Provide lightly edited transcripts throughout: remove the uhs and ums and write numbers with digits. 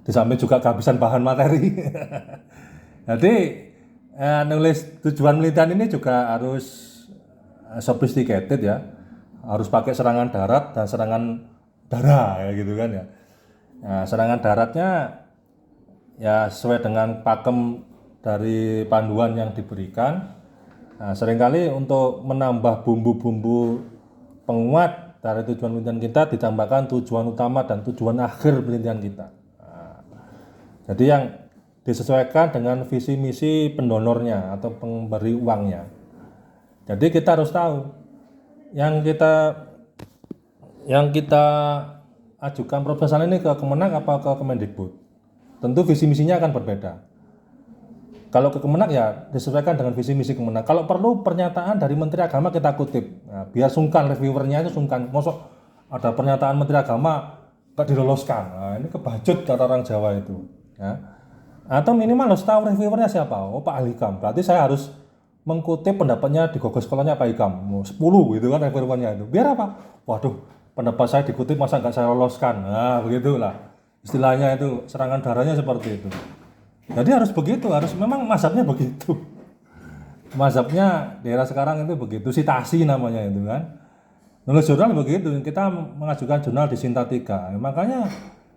di samping juga kehabisan bahan materi. Jadi nulis tujuan penelitian ini juga harus sophisticated ya, harus pakai serangan darat dan serangan udara ya gitu kan ya. Nah, serangan daratnya ya sesuai dengan pakem dari panduan yang diberikan. Nah, seringkali untuk menambah bumbu-bumbu penguat dari tujuan penelitian kita ditambahkan tujuan utama dan tujuan akhir penelitian kita. Nah, jadi yang disesuaikan dengan visi misi pendonornya atau pemberi uangnya. Jadi kita harus tahu yang kita ajukan proposal ini ke Kemenang apa ke Kemendikbud. Tentu visi misinya akan berbeda. Kalau ke Kemenang ya disesuaikan dengan visi misi Kemenang. Kalau perlu pernyataan dari Menteri Agama kita kutip. Nah, biar sungkan reviewernya itu sungkan. Mosok ada pernyataan Menteri Agama gak diloloskan. Nah, ini kebacut kata orang Jawa itu. Ya. Atau minimal harus tahu reviewernya siapa. Oh Pak Al-Hikam. Berarti saya harus mengutip pendapatnya di Google Scholar-nya Pak Hikam. 10 gitu kan reviewernya itu. Biar apa? Waduh, pendapat saya dikutip masa nggak saya loloskan. Nah begitulah. Istilahnya itu serangan darahnya seperti itu. Jadi harus begitu, harus memang mazhabnya begitu. Mazhabnya daerah sekarang itu begitu, sitasi namanya itu kan. Nulis jurnal begitu, kita mengajukan jurnal di Sintatika. Makanya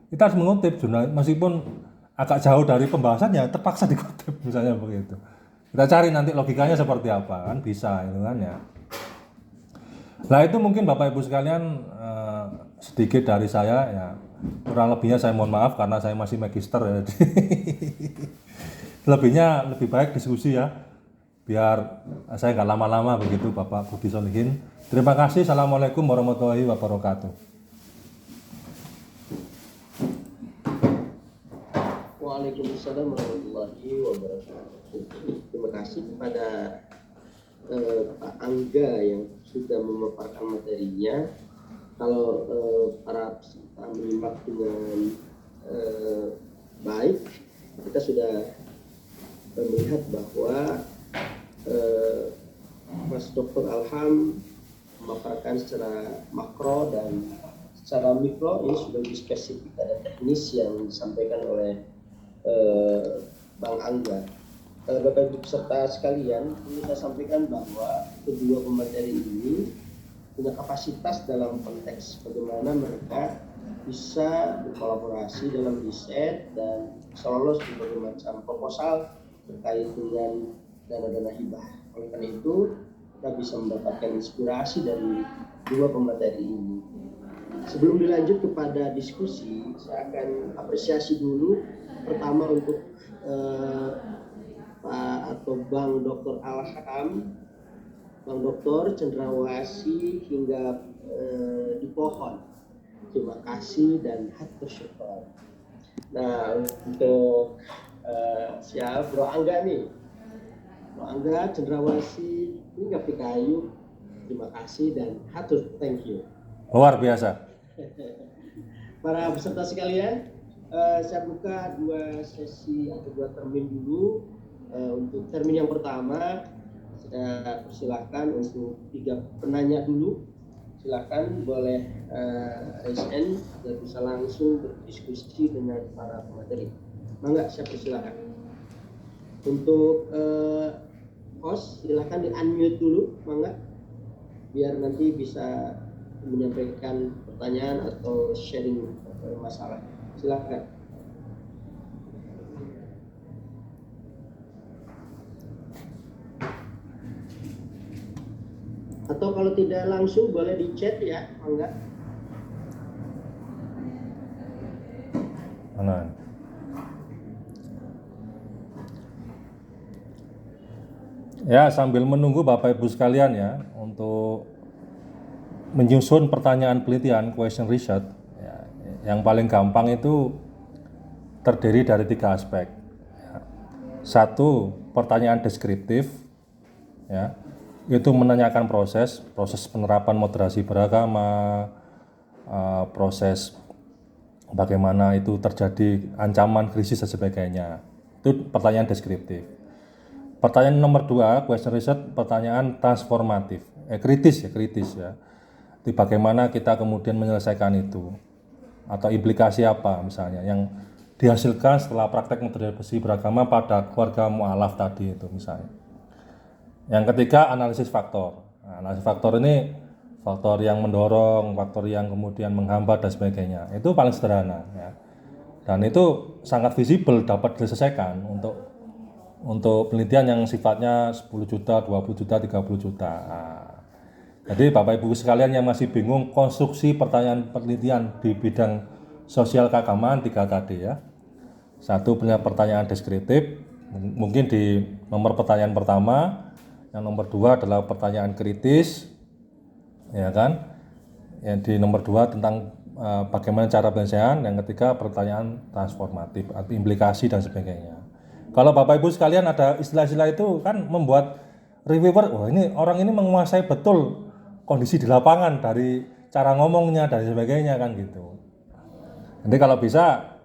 kita harus mengutip jurnal meskipun agak jauh dari pembahasannya, terpaksa dikutip misalnya begitu. Kita cari nanti logikanya seperti apa kan bisa itu kan ya. Nah itu mungkin Bapak Ibu sekalian sedikit dari saya ya. Kurang lebihnya saya mohon maaf karena saya masih magister ya. Lebihnya lebih baik diskusi ya. Biar saya nggak lama-lama begitu Bapak Budi Solihin. Terima kasih. Assalamualaikum warahmatullahi wabarakatuh. Waalaikumsalam warahmatullahi wabarakatuh. Terima kasih kepada Pak Angga yang sudah memaparkan materinya. Kalau para peserta menyimak dengan baik, kita sudah melihat bahwa Mas Dr. Alham memaparkan secara makro dan secara mikro ini sudah lebih spesifik dan teknis yang disampaikan oleh Bang Angga. Bapak Ibu peserta sekalian, ini saya sampaikan bahwa kedua pemateri ini punya kapasitas dalam konteks bagaimana mereka bisa berkolaborasi dalam riset dan bisa lolos di berbagai macam proposal terkait dengan dana-dana hibah. Oleh karena itu, kita bisa mendapatkan inspirasi dari dua pemateri ini. Sebelum dilanjut kepada diskusi, saya akan apresiasi dulu pertama untuk Pak atau Bang Dr. Alham, Bang Dr. Cendrawasih hingga di pohon. Terima kasih dan hatur syukur. Nah untuk siap Bro Angga nih, Bro Angga Cendrawasih hingga Pikayu, terima kasih dan hatur thank you. Luar biasa. Para peserta sekalian, saya buka dua sesi atau dua termin dulu. Untuk termin yang pertama, saya persilahkan untuk 3 penanya dulu. Silakan boleh raise hand dan bisa langsung berdiskusi dengan para pemateri. Mangga, saya persilahkan. Untuk host, silakan di unmute dulu, mangga, biar nanti bisa menyampaikan pertanyaan atau sharing masalah. Silakan. Atau kalau tidak langsung boleh di chat ya, enggak? Mana? Ya sambil menunggu Bapak Ibu sekalian ya untuk menyusun pertanyaan penelitian question research ya, yang paling gampang itu terdiri dari 3 aspek. Satu, pertanyaan deskriptif ya. Itu menanyakan proses penerapan moderasi beragama, proses bagaimana itu terjadi ancaman krisis dan sebagainya. Itu pertanyaan deskriptif. Pertanyaan nomor 2, question research, pertanyaan transformatif, kritis ya. Itu bagaimana kita kemudian menyelesaikan itu atau implikasi apa misalnya yang dihasilkan setelah praktek metode besi beragama pada keluarga mu'alaf tadi itu misalnya. Yang ketiga, analisis faktor. Nah, analisis faktor ini faktor yang mendorong, faktor yang kemudian menghambat dan sebagainya. Itu paling sederhana ya. Dan itu sangat visible dapat diselesaikan untuk penelitian yang sifatnya 10 juta, 20 juta, 30 juta. Nah, jadi Bapak Ibu sekalian yang masih bingung konstruksi pertanyaan penelitian di bidang sosial keagamaan 3 tadi ya. Satu punya pertanyaan deskriptif, mungkin di nomor pertanyaan pertama. Yang nomor 2 adalah pertanyaan kritis, ya kan? Yang di nomor 2 tentang bagaimana cara penyelesaian. Yang ketiga pertanyaan transformatif, implikasi dan sebagainya. Kalau Bapak Ibu sekalian ada istilah-istilah itu kan membuat reviewer, wah ini orang ini menguasai betul kondisi di lapangan dari cara ngomongnya dan sebagainya kan gitu. Nanti kalau bisa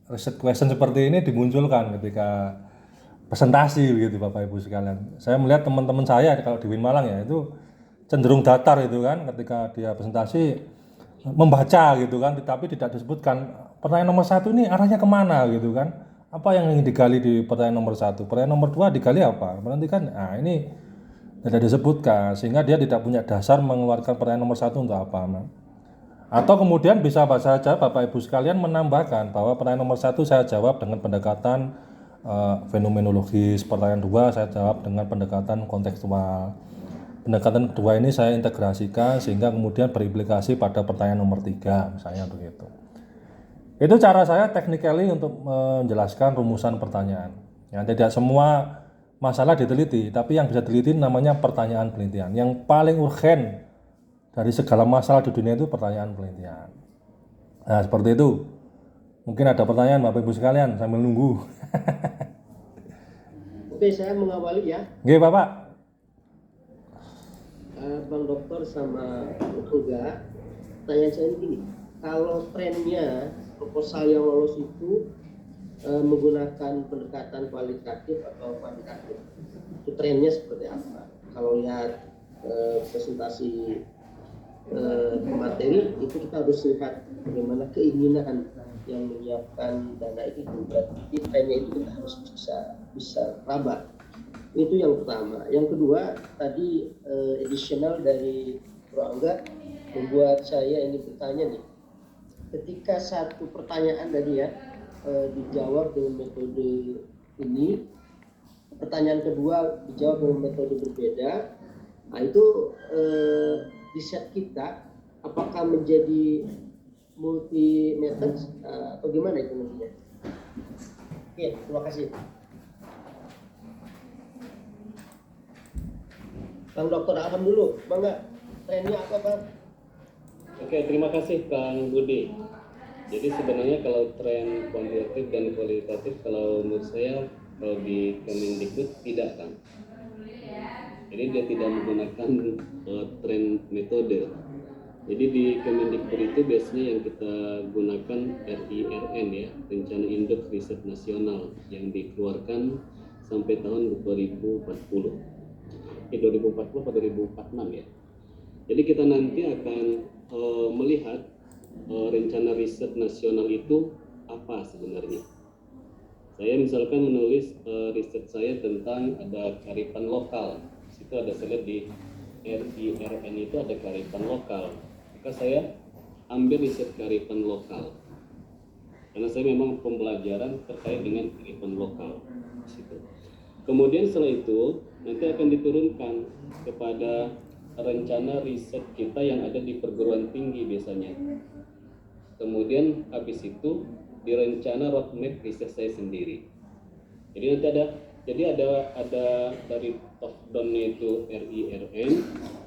riset question seperti ini dimunculkan ketika presentasi begitu Bapak Ibu sekalian. Saya melihat teman-teman saya kalau di Win Malang ya itu cenderung datar itu kan ketika dia presentasi membaca gitu kan, tetapi tidak disebutkan pertanyaan nomor 1 ini arahnya kemana gitu kan. Apa yang ingin digali di pertanyaan nomor 1, pertanyaan nomor 2 digali apa. Nanti kan ini tidak disebutkan sehingga dia tidak punya dasar mengeluarkan pertanyaan nomor 1 untuk apa. Atau kemudian bisa saja Bapak Ibu sekalian menambahkan bahwa pertanyaan nomor 1 saya jawab dengan pendekatan fenomenologis, pertanyaan 2 saya jawab dengan pendekatan kontekstual. Pendekatan kedua ini saya integrasikan sehingga kemudian berimplikasi pada pertanyaan nomor 3 misalnya begitu. Itu cara saya technically untuk menjelaskan rumusan pertanyaan. Ya, tidak semua masalah diteliti, tapi yang bisa diteliti namanya pertanyaan penelitian. Yang paling urgen dari segala masalah di dunia itu pertanyaan penelitian. Nah, seperti itu. Mungkin ada pertanyaan Bapak Ibu sekalian sambil nunggu. Oke, saya mengawali ya. Oke, Bapak. Bang Dokter sama Uga, pertanyaan saya ini gini. Kalau trennya proposal yang lolos itu menggunakan pendekatan kualitatif atau kuantitatif, itu trennya seperti apa? Kalau lihat presentasi materi itu kita harus lihat bagaimana keinginan yang menyiapkan dana itu, berarti trennya itu kita harus bisa raba. Itu yang pertama. Yang kedua tadi additional dari Bro Angga membuat saya ingin bertanya nih, ketika satu pertanyaan tadi ya dijawab dengan metode ini, pertanyaan kedua dijawab dengan metode berbeda, nah itu riset kita apakah menjadi multi method atau gimana itu nantinya? Oke, terima kasih. Bang Dokter Alham dulu, Bangga, trennya apa Bang? Oke, terima kasih Kang Budi. Jadi sebenarnya kalau tren kuantitatif dan kualitatif kalau menurut saya kalau di Kemendikbud tidak kan. Jadi dia tidak menggunakan tren metode. Jadi di Kemendikbud itu biasanya yang kita gunakan RIRN ya, Rencana Induk Riset Nasional yang dikeluarkan sampai tahun 2040. 2040 atau 2046 ya. Jadi kita nanti akan melihat rencana riset nasional itu apa sebenarnya. Saya misalkan menulis riset saya tentang ada kearifan lokal. Situ ada saya lihat di RIRN itu ada kearifan lokal. Maka saya ambil riset kearifan lokal. Karena saya memang pembelajaran terkait dengan kearifan lokal di situ. Kemudian setelah itu nanti akan diturunkan kepada rencana riset kita yang ada di perguruan tinggi biasanya. Kemudian habis itu di rencana roadmap riset saya sendiri. Jadi nanti ada dari top down-nya itu RIRN,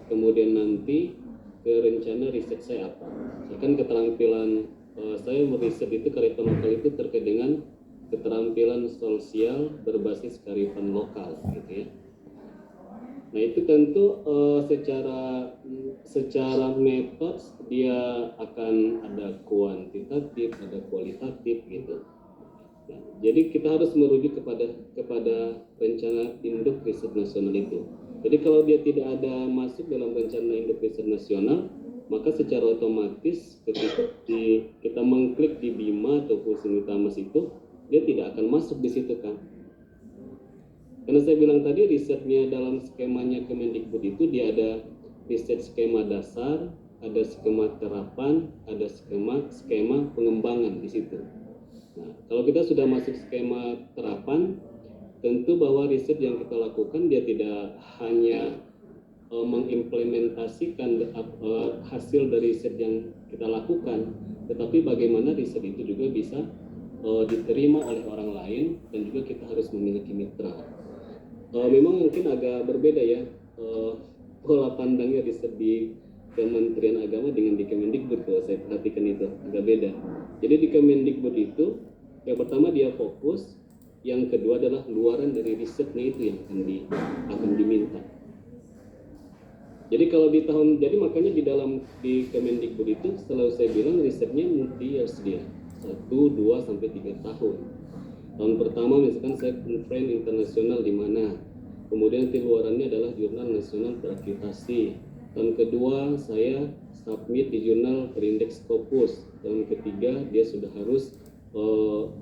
kemudian nanti ke rencana riset saya apa. Misalkan keterampilan saya meriset itu kearifan lokal itu terkait dengan keterampilan sosial berbasis kearifan lokal gitu ya. Nah itu tentu secara metode dia akan ada kuantitatif, ada kualitatif gitu. Nah, jadi kita harus merujuk kepada rencana induk riset nasional itu. Jadi kalau dia tidak ada masuk dalam rencana induk riset nasional, maka secara otomatis ketika kita mengklik di Bima atau Fusionitamas itu, dia tidak akan masuk di situ kan. Karena saya bilang tadi risetnya dalam skemanya Kemendikbud itu dia ada riset skema dasar, ada skema terapan, ada skema pengembangan di situ. Nah, kalau kita sudah masuk skema terapan, tentu bahwa riset yang kita lakukan dia tidak hanya mengimplementasikan hasil dari riset yang kita lakukan, tetapi bagaimana riset itu juga bisa diterima oleh orang lain dan juga kita harus memiliki mitra. Memang mungkin agak berbeda ya pola pandangnya riset di Kementerian Agama dengan di Kemendikbud. Kalau saya perhatikan itu agak beda. Jadi di Kemendikbud itu yang pertama dia fokus, yang kedua adalah luaran dari risetnya itu yang akan diminta. Jadi kalau jadi makanya di Kemendikbud itu selalu saya bilang risetnya multi years dia 1, 2 sampai 3 tahun. Tahun pertama misalkan saya conference internasional di mana, kemudian nanti luarannya adalah jurnal nasional terakreditasi. Tahun kedua saya submit di jurnal Perindeks Scopus. Tahun ketiga dia sudah harus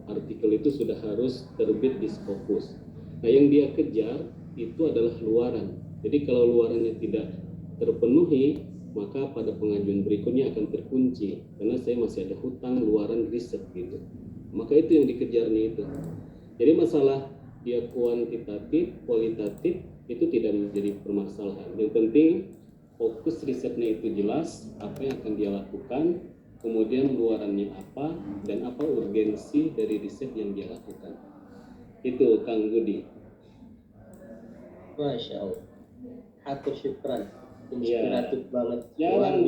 artikel itu sudah harus terbit di Scopus. Nah yang dia kejar itu adalah luaran. Jadi kalau luarannya tidak terpenuhi, maka pada pengajuan berikutnya akan terkunci karena saya masih ada hutang luaran riset gitu. Maka itu yang dikejarnya itu. Jadi masalah dia kuantitatif, kualitatif itu tidak menjadi permasalahan. Yang penting fokus risetnya itu jelas, apa yang akan dia lakukan, kemudian luarannya apa, dan apa urgensi dari riset yang dia lakukan. Itu Kang Budi. Masya Allah. Hatur syukran. Inspiratif banget. Jarang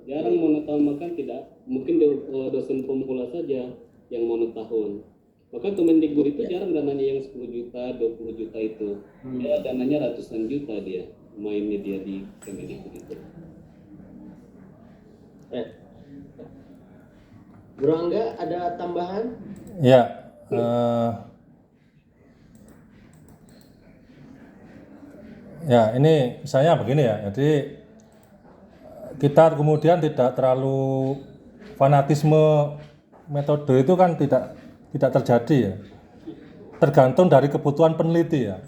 jarang monotahun, tidak. Mungkin dosen pemula saja yang monotahun. Maka Kemendikbud itu jarang dananya yang 10 juta, 20 juta itu. Ya dananya ratusan juta dia mainnya dia di Kemendikbud itu. Bro Angga ada tambahan? Ya, ya ini misalnya begini ya. Jadi kita kemudian tidak terlalu fanatisme metode itu kan tidak terjadi ya. Tergantung dari kebutuhan peneliti ya.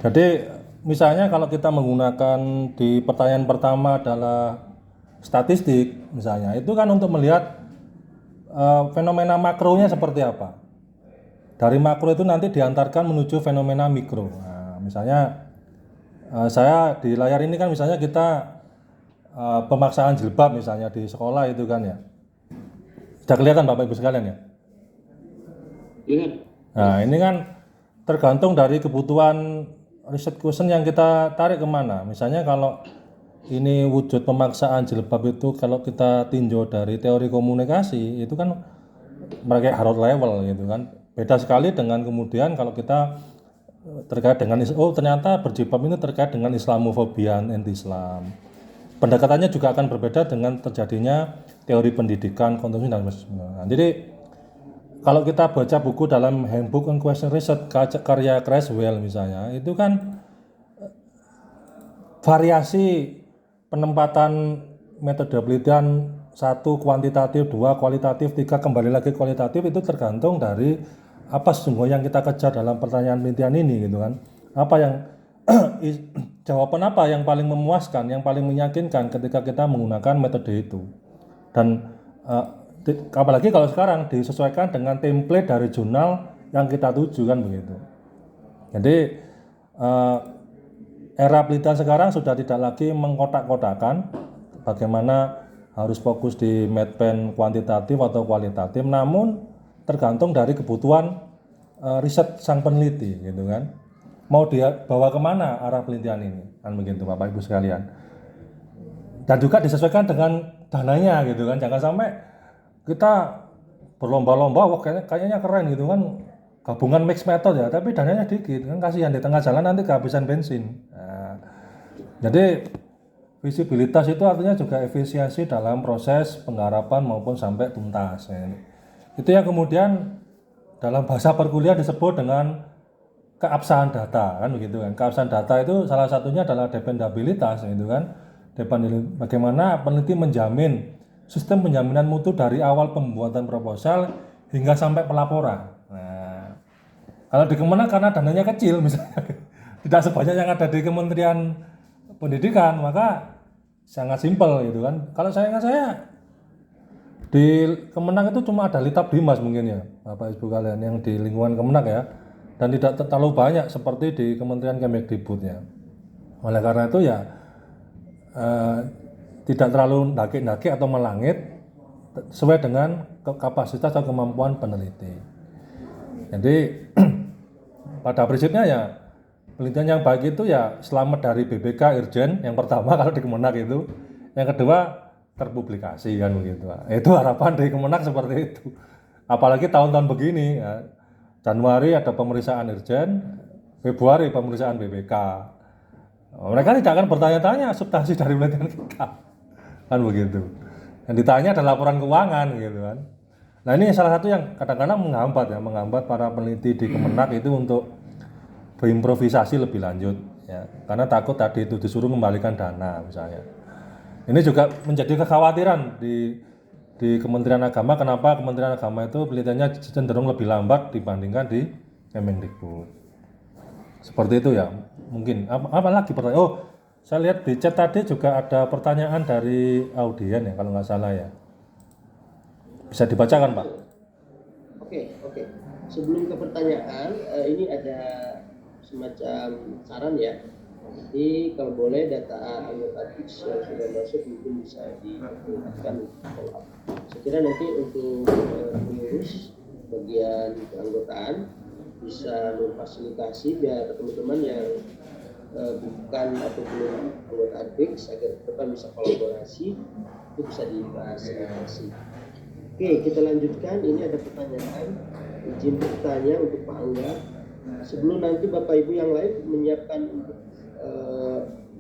Jadi misalnya kalau kita menggunakan di pertanyaan pertama adalah statistik misalnya, itu kan untuk melihat fenomena makronya seperti apa. Dari makro itu nanti diantarkan menuju fenomena mikro. Nah, misalnya saya di layar ini kan misalnya kita pemaksaan jilbab misalnya di sekolah itu kan ya. Sudah kelihatan Bapak Ibu sekalian ya? Lihat. Nah ini kan tergantung dari kebutuhan riset question yang kita tarik kemana. Misalnya kalau ini wujud pemaksaan jilbab itu kalau kita tinjau dari teori komunikasi itu kan mereka hard level gitu kan. Beda sekali dengan kemudian kalau kita terkait dengan ternyata berjilbab ini terkait dengan Islamofobia, anti-Islam. Pendekatannya juga akan berbeda dengan terjadinya teori pendidikan, konsumsi dan sebagainya. Jadi kalau kita baca buku dalam Handbook on Question Research karya Creswell misalnya, itu kan variasi penempatan metode penelitian 1 kuantitatif, 2 kualitatif, 3 kembali lagi kualitatif itu tergantung dari apa sesungguhnya yang kita kejar dalam pertanyaan penelitian ini gitu kan. Apa yang jawaban apa yang paling memuaskan, yang paling meyakinkan ketika kita menggunakan metode itu. Dan apalagi kalau sekarang disesuaikan dengan template dari jurnal yang kita tuju kan begitu. Jadi era penelitian sekarang sudah tidak lagi mengkotak-kotakan bagaimana harus fokus di medpen kuantitatif atau kualitatif, namun tergantung dari kebutuhan riset sang peneliti gitu kan. Mau dia bawa kemana arah penelitian ini kan begitu Bapak Ibu sekalian. Dan juga disesuaikan dengan dananya gitu kan, jangan sampai kita berlomba-lomba wah kayaknya keren gitu kan, gabungan mix method ya tapi dananya dikit kan, kasihan di tengah jalan nanti kehabisan bensin. Nah, jadi visibilitas itu artinya juga efisiensi dalam proses penggarapan maupun sampai tuntas ya. Itu yang kemudian dalam bahasa perkuliahan disebut dengan keabsahan data kan begitu kan. Keabsahan data itu salah satunya adalah dependabilitas gitu kan. depan ini. Bagaimana peneliti menjamin sistem penjaminan mutu dari awal pembuatan proposal hingga sampai pelaporan. Nah, kalau di Kemenak karena dananya kecil misalnya, tidak sebanyak yang ada di Kementerian Pendidikan, maka sangat simpel gitu kan. Kalau saya di Kemenak itu cuma ada Litap Dimas mungkin ya, Bapak Ibu kalian yang di lingkungan Kemenak ya, dan tidak terlalu banyak seperti di Kementerian Kemdikbud ya. Oleh karena itu ya tidak terlalu ndaki-ndaki atau melangit sesuai dengan kapasitas atau kemampuan peneliti. Jadi pada prinsipnya ya penelitian yang baik itu ya selamat dari BBK Irjen yang pertama kalau di Kemenak itu, yang kedua terpublikasi kan begitu. Itu harapan dari Kemenak seperti itu. Apalagi tahun-tahun begini ya, Januari ada pemeriksaan Irjen, Februari pemeriksaan BBK. Mereka tidak akan bertanya-tanya substansi dari penelitian kita, kan begitu. Yang ditanya adalah laporan keuangan gitu kan. Nah ini salah satu yang kadang-kadang menghambat para peneliti di Kemenak itu untuk berimprovisasi lebih lanjut ya, karena takut tadi itu disuruh kembalikan dana misalnya. Ini juga menjadi kekhawatiran di Kementerian Agama, kenapa Kementerian Agama itu penelitiannya cenderung lebih lambat dibandingkan di Kemendikbud. Seperti itu ya. Mungkin apa lagi pertanyaan? Oh, saya lihat di chat tadi juga ada pertanyaan dari audien ya kalau nggak salah ya. Bisa dibacakan Pak? Oke. Sebelum ke pertanyaan, ini ada semacam saran ya. Jadi kalau boleh data anggota TIPS yang sudah masuk mungkin bisa dilakukan follow up. Saya kira nanti untuk pengurus bagian keanggotaan bisa memfasilitasi biar teman-teman yang bukan atau belum anggota TIPS agar depan bisa kolaborasi, itu bisa difasilitasi. Oke, kita lanjutkan. Ini ada pertanyaan. Izin bertanya untuk Pak Angga. Sebelum nanti Bapak Ibu yang lain menyiapkan untuk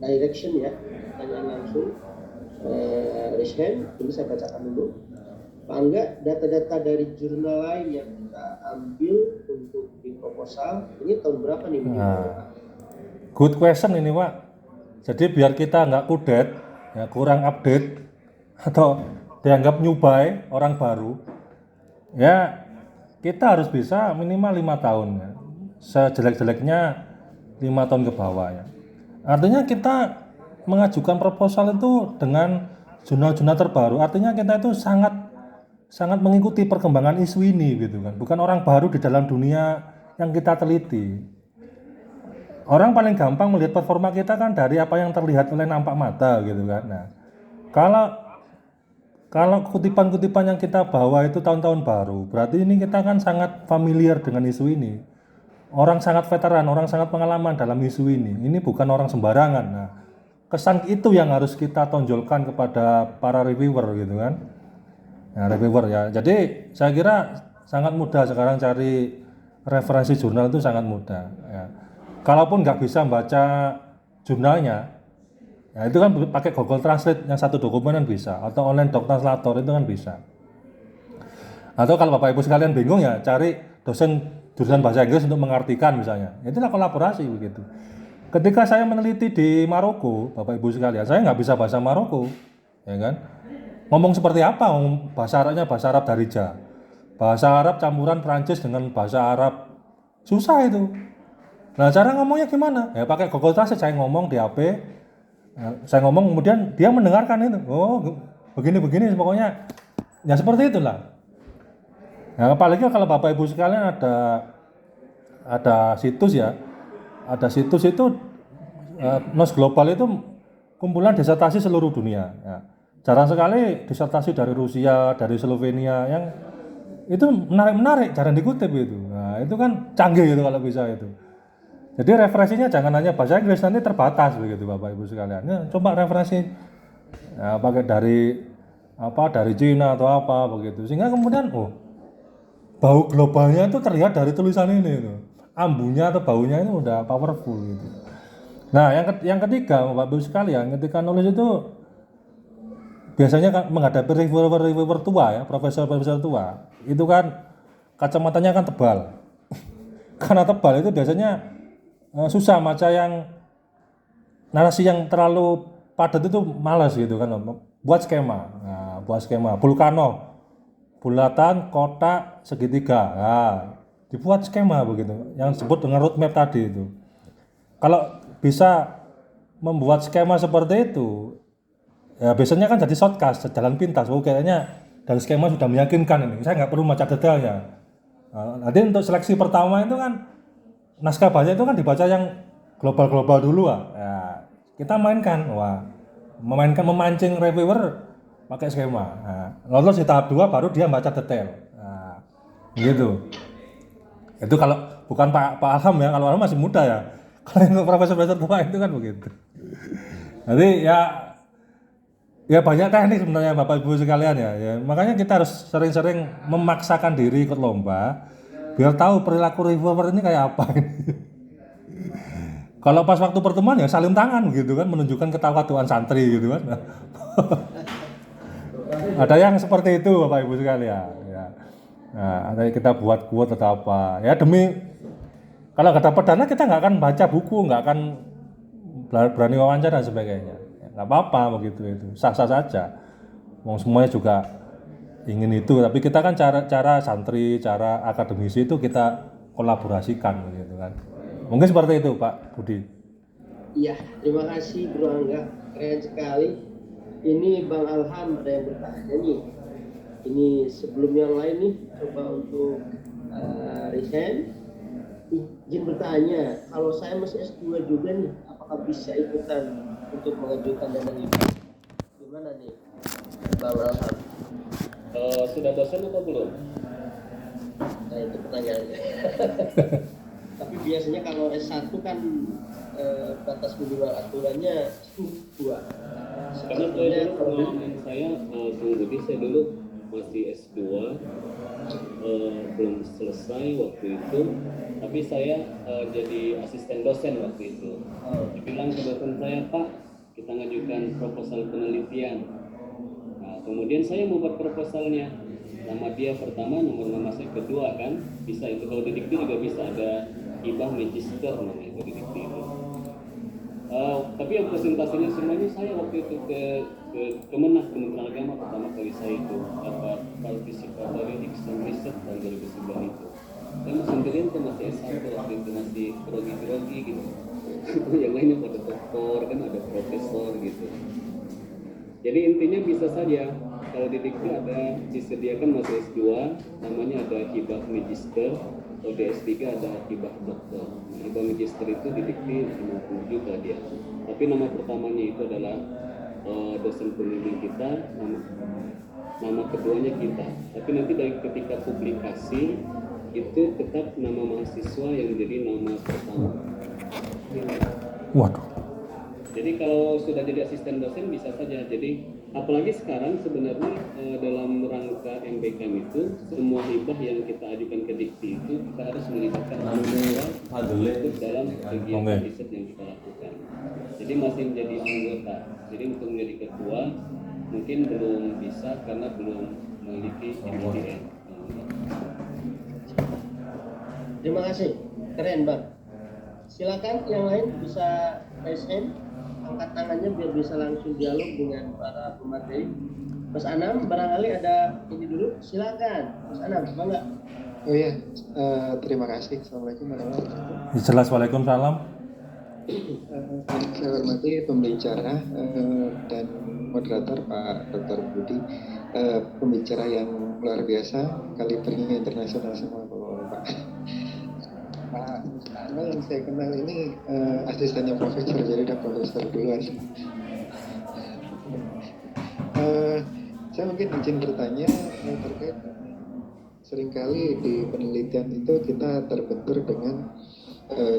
direction ya, pertanyaan langsung. Raise hand, ini saya bacakan dulu. Pak Angga, data-data dari jurnal lain yang kita ambil untuk di proposal, ini tahun berapa nih? Good question ini Pak. Jadi biar kita nggak kudet, ya, kurang update atau dianggap nyubai orang baru, ya kita harus bisa minimal 5 tahun ya. Sejelek-jeleknya 5 tahun ke bawah ya. Artinya kita mengajukan proposal itu dengan jurnal-jurnal terbaru. Artinya kita itu sangat mengikuti perkembangan isu ini gitu kan. Bukan orang baru di dalam dunia yang kita teliti. Orang paling gampang melihat performa kita kan dari apa yang terlihat oleh nampak mata gitu kan. Nah, kalau kutipan-kutipan yang kita bawa itu tahun-tahun baru, berarti ini kita kan sangat familiar dengan isu ini. Orang sangat veteran, orang sangat pengalaman dalam isu ini. Ini bukan orang sembarangan. Nah, kesan itu yang harus kita tonjolkan kepada para reviewer gitu kan. Nah, reviewer ya. Jadi saya kira sangat mudah sekarang cari referensi jurnal itu sangat mudah. Ya. Kalaupun nggak bisa baca jurnalnya, ya itu kan pakai Google Translate yang satu dokumen kan bisa, atau online doc translator itu kan bisa. Atau kalau Bapak Ibu sekalian bingung ya cari dosen jurusan bahasa Inggris untuk mengartikan misalnya. Itulah kolaborasi begitu. Ketika saya meneliti di Maroko, Bapak Ibu sekalian, saya nggak bisa bahasa Maroko, ya kan? Ngomong seperti apa? Bahasa Arabnya bahasa Arab Darija, bahasa Arab campuran Prancis dengan bahasa Arab, susah itu. Nah cara ngomongnya gimana? Ya pakai Google Translate, saya ngomong di HP, saya ngomong kemudian dia mendengarkan itu. Oh begini pokoknya, ya seperti itulah. Nah, apalagi kalau Bapak Ibu sekalian ada situs ya, ada situs itu Nos Global itu kumpulan disertasi seluruh dunia. Ya. Jarang sekali disertasi dari Rusia, dari Slovenia yang itu menarik, jarang dikutip itu. Nah itu kan canggih gitu kalau bisa itu. Jadi referensinya jangan hanya bahasa Inggris, nanti terbatas begitu Bapak Ibu sekalian. Ya, coba referensi ya, pakai dari Cina atau apa begitu, sehingga kemudian bau globalnya itu terlihat dari tulisan ini itu. Ambunya atau baunya itu udah powerful gitu. Nah, yang ketiga Bapak Ibu sekalian, ketika nulis itu biasanya kan menghadapi reviewer tua ya, profesor tua. Itu kan kacamatanya kan tebal. Karena tebal itu biasanya susah baca yang narasi yang terlalu padat itu malas gitu kan. Buat skema. Nah, buat skema Vulcano bulatan, kotak, segitiga. Nah, dibuat skema begitu yang disebut dengan roadmap tadi itu. Kalau bisa membuat skema seperti itu, ya biasanya kan jadi shortcut, jalan pintas. Oh, kayaknya dari skema sudah meyakinkan ini. Saya nggak perlu baca detailnya. Nah, nanti untuk seleksi pertama itu kan naskah baca itu kan dibaca yang global-global dulu ah. Ya, kita mainkan, memancing reviewer pakai skema. Nah, lolos di tahap 2 baru dia baca detail. Nah, gitu. Itu kalau bukan Pak Alham ya, kalau Alham masih muda ya. Kalau yang profesor-profesor tua itu kan begitu. Jadi ya banyak teknik sebenarnya Bapak Ibu sekalian ya. Ya makanya kita harus sering-sering memaksakan diri ikut lomba biar tahu perilaku reviewer ini kayak apa. Kalau pas waktu pertemuan ya salim tangan gitu kan, menunjukkan ketakwaan santri gitu kan. Ada yang seperti itu Bapak Ibu sekalian ya. Nah, ada yang kita buat quote atau apa. Ya demi kalau nggak dapat dana kita nggak akan baca buku, nggak akan berani wawancara dan sebagainya. Ya, nggak apa-apa begitu itu, sah-sah saja. Mau semuanya juga ingin itu, tapi kita kan cara santri, cara akademisi itu kita kolaborasikan begitu kan. Mungkin seperti itu Pak Budi. Iya, terima kasih Bro Angga, keren sekali. Ini Bang Alham ada yang bertanya nih. Ini sebelum yang lain nih, coba untuk Risen, izin bertanya, kalau saya masih S2 juga nih, apakah bisa ikutan untuk mengajukan dana hibah? Gimana nih, Bang Alham? Sudah dosen atau belum? Nah itu pertanyaannya. Tapi biasanya kalau S1 kan batas minimal aturannya 2. Karena saya dulu pengalaman saya, Bung Budi, saya dulu masih S2, belum selesai waktu itu, tapi saya jadi asisten dosen waktu itu. Dibilang ke dosen saya, Pak, kita ngajukan proposal penelitian. Nah, kemudian saya membuat proposalnya. Nama dia pertama, nama saya kedua kan, bisa itu. Kalau di Dikti juga bisa ada hibah magister namanya itu di Dikti itu. Tapi yang presentasinya semuanya saya waktu itu ke Kemenag, Kementerian Agama pertama kali saya itu dapat participatory exam research tahun 2009 itu. Saya sendirian kan masih S1 waktu itu, masih grogi-grogi gitu. Yang lainnya pada doktor kan, ada profesor gitu. Jadi intinya bisa saja kalau di Dikti ada disediakan masih S2 namanya ada hibah magister, kalau di S3 ada hibah doktor. Hibah magister itu di Dikti 50 juta dia. Tapi nama pertamanya itu adalah dosen pembimbing kita, nama keduanya kita. Tapi nanti dari ketika publikasi itu tetap nama mahasiswa yang jadi nama pertama. Waduh. Jadi kalau sudah jadi asisten dosen bisa saja. Jadi apalagi sekarang sebenarnya dalam rangka MBKM itu semua hibah yang kita ajukan ke Dikti itu kita harus melibatkan mahasiswa ikut dalam kegiatan riset yang kita lakukan. Jadi masih menjadi anggota. Jadi untuk menjadi ketua mungkin belum bisa karena belum memiliki MDN. Terima kasih, keren Bang. Silakan yang lain bisa raise angkat tangannya biar bisa langsung dialog dengan para pemateri. Mas Anam, barangkali ada ini dulu, silakan Mas Anam, bangga. Oh iya, terima kasih. Assalamualaikum warahmatullahi wabarakatuh. Jelas, waalaikumsalam. Saya hormati pembicara dan moderator Pak Dr. Budi, pembicara yang luar biasa, kalibernya internasional semua Pak. Pak Ana yang saya kenal ini asistennya profesor, jadi udah profesor duluan. Saya mungkin izin bertanya terkait seringkali di penelitian itu kita terbentur dengan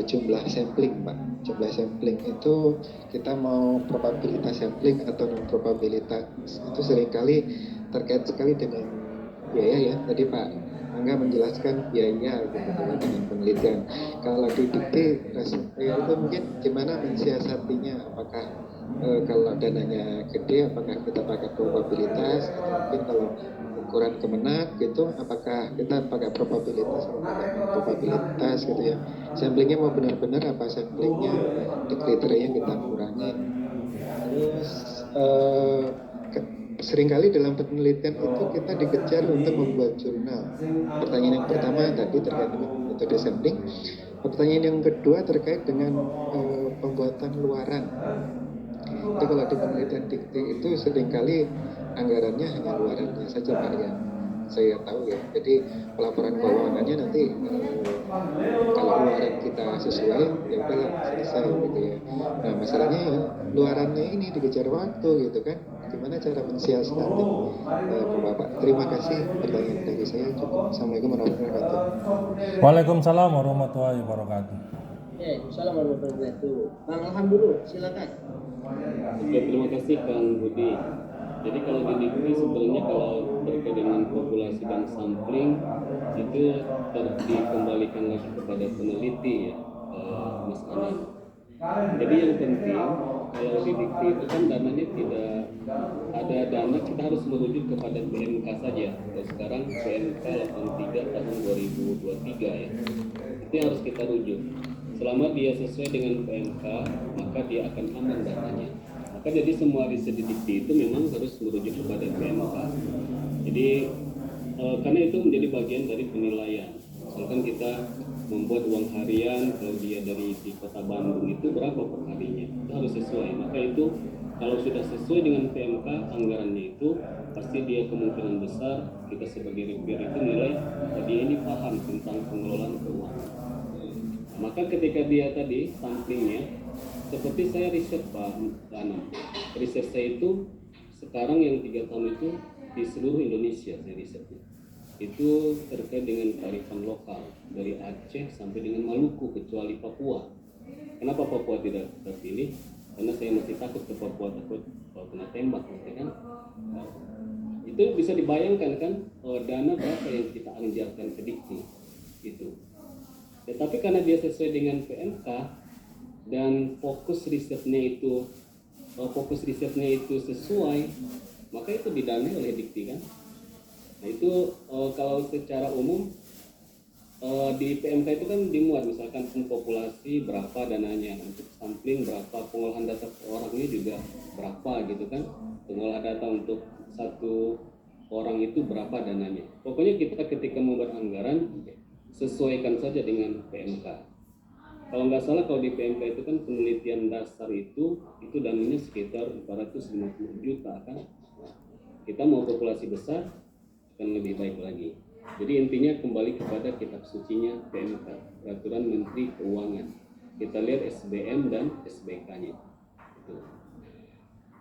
jumlah sampling, Pak. Jumlah sampling itu kita mau probabilitas sampling atau non probabilitas itu seringkali terkait sekali dengan biaya ya. Tadi Pak Angga menjelaskan biaya gitu, dengan penelitian. Kalau di Dikti itu mungkin gimana mensiasatinya? Apakah kalau dananya gede, apakah kita pakai probabilitas? Atau mungkin kalau ukuran Kemenag gitu, apakah kita pakai probabilitas atau pakai probabilitas gitu ya? Samplingnya mau benar-benar apa samplingnya di kriteria yang kita kurangi? Terus seringkali dalam penelitian itu kita dikejar untuk membuat jurnal. Pertanyaan yang pertama tadi terkait dengan metode sampling. Pertanyaan yang kedua terkait dengan pembuatan luaran. Jadi kalau di penelitian dikti itu seringkali anggarannya hanya luarannya saja Pak yang saya tahu ya. Jadi pelaporan keuangannya nanti kalau luaran kita sesuai ya udahlah selesai gitu ya. Nah masalahnya ya, luarannya ini dikejar waktu gitu kan. Gimana cara mensiasati ke Bapak? Terima kasih pertanyaan dari saya cukup. Assalamualaikum warahmatullahi wabarakatuh. Waalaikumsalam warahmatullahi wabarakatuh. Assalamualaikum warahmatullahi wabarakatuh. Bang Ilham dulu, silakan. Oke, terima kasih Kang Budi. Jadi kalau di dikti sebenarnya kalau terkait dengan populasi dan sampling itu dikembalikan lagi kepada peneliti ya, Mas Anand. Jadi yang penting kalau di dikti itu kan dananya tidak ada dana, kita harus merujuk kepada PMK saja. Kalau sekarang PMK 83 tahun 2023 ya, itu yang harus kita rujuk. Selama dia sesuai dengan PMK, maka dia akan aman datanya. Maka jadi semua riset di dikti itu memang harus merujuk kepada PMK. Jadi karena itu menjadi bagian dari penilaian. Misalkan kita membuat uang harian, kalau dia dari di kota Bandung itu berapa per harinya, itu harus sesuai. Maka itu kalau sudah sesuai dengan PMK anggarannya itu, pasti dia kemungkinan besar kita sebagai reviewer itu nilai dia ini paham tentang pengelolaan keuangan. Maka ketika dia tadi samplingnya, seperti saya riset Pak Anam, riset saya itu sekarang yang 3 tahun itu di seluruh Indonesia saya risetnya. Itu terkait dengan kearifan lokal dari Aceh sampai dengan Maluku kecuali Papua. Kenapa Papua tidak terpilih? Karena saya masih takut ke Papua, takut kena tembak, ya kan? Nah, itu bisa dibayangkan kan dana berapa yang kita anggarkan ke dikti itu. Tetapi karena dia sesuai dengan PMK dan fokus risetnya itu sesuai, maka itu didanai oleh dikti kan. Nah itu kalau secara umum di PMK itu kan dimuat misalkan populasi berapa dananya, untuk sampling berapa, pengolahan data per orang ini juga berapa gitu kan, pengolahan data untuk satu orang itu berapa dananya. Pokoknya kita ketika membuat anggaran sesuaikan saja dengan PMK. Kalau nggak salah kalau di PMK itu kan penelitian dasar itu dananya sekitar 450 juta kan. Kita mau populasi besar akan lebih baik lagi. Jadi intinya kembali kepada kitab sucinya PMK, Peraturan Menteri Keuangan. Kita lihat SBM dan SBK-nya.